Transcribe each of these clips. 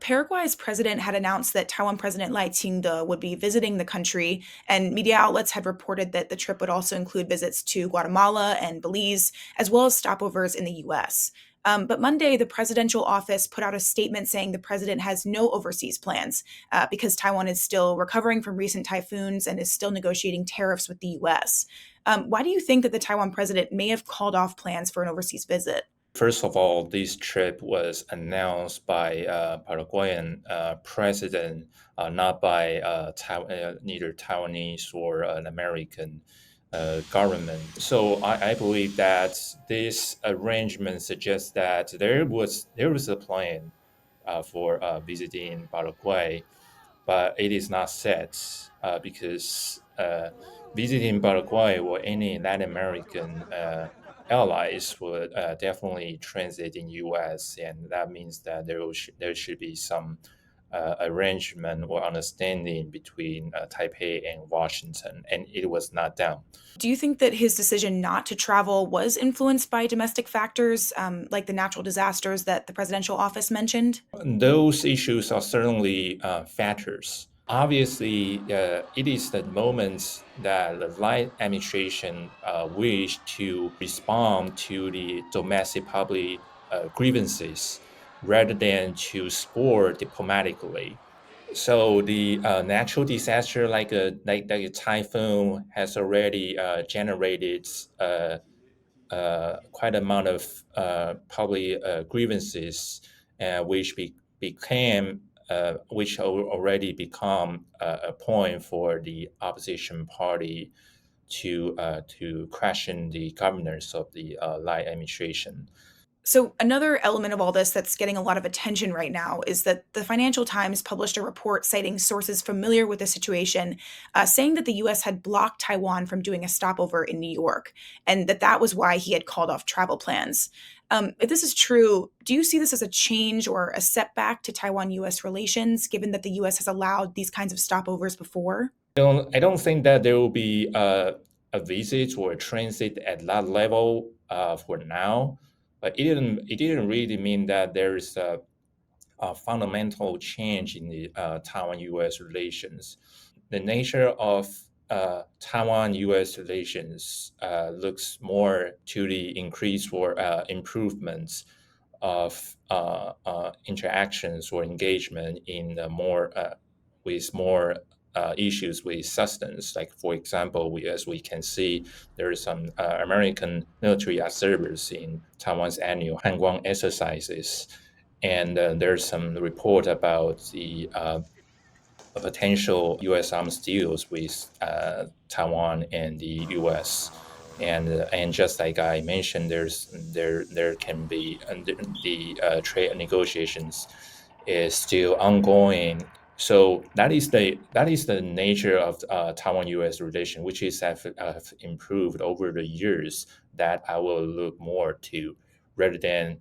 Paraguay's president had announced that Taiwan President Lai Ching-te would be visiting the country, and media outlets had reported that the trip would also include visits to Guatemala and Belize, as well as stopovers in the U.S. But Monday, the presidential office put out a statement saying the president has no overseas plans because Taiwan is still recovering from recent typhoons and is still negotiating tariffs with the U.S. Why do you think that the Taiwan president may have called off plans for an overseas visit? First of all, this trip was announced by Paraguayan president, not by neither Taiwanese or an American government. So I believe that this arrangement suggests that there was a plan for visiting Paraguay, but it is not set because visiting Paraguay or any Latin American allies would definitely transit in U.S., and that means that there should be some arrangement or understanding between Taipei and Washington, and it was not done. Do you think that his decision not to travel was influenced by domestic factors, like the natural disasters that the presidential office mentioned? Those issues are certainly factors. Obviously, it is the moment that the Lai administration wished to respond to the domestic public grievances rather than to score diplomatically. So the natural disaster like a typhoon has already generated quite amount of public grievances, which already become a point for the opposition party to question the governors of the Lai administration. So, another element of all this that's getting a lot of attention right now is that the Financial Times published a report citing sources familiar with the situation, saying that the US had blocked Taiwan from doing a stopover in New York, and that was why he had called off travel plans. If this is true, do you see this as a change or a setback to Taiwan US relations, given that the US has allowed these kinds of stopovers before? I don't think that there will be a visit or a transit at that level for now, but it didn't really mean that there is a fundamental change in the Taiwan-U.S. relations. The nature of Taiwan-U.S. relations looks more to the increase or improvements of interactions or engagement in with more issues with substance. Like for example, as we can see, there is some American military observers in Taiwan's annual Hanguang exercises, and there's some report about the potential U.S. arms deals with Taiwan and the U.S. And just like I mentioned, there can be the trade negotiations is still ongoing. So that is the nature of Taiwan-U.S. relation, which is have improved over the years. That I will look more to rather than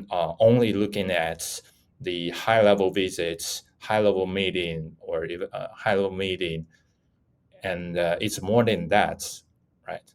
only looking at the high level visits, high level meeting, or even high level meeting, and it's more than that, right?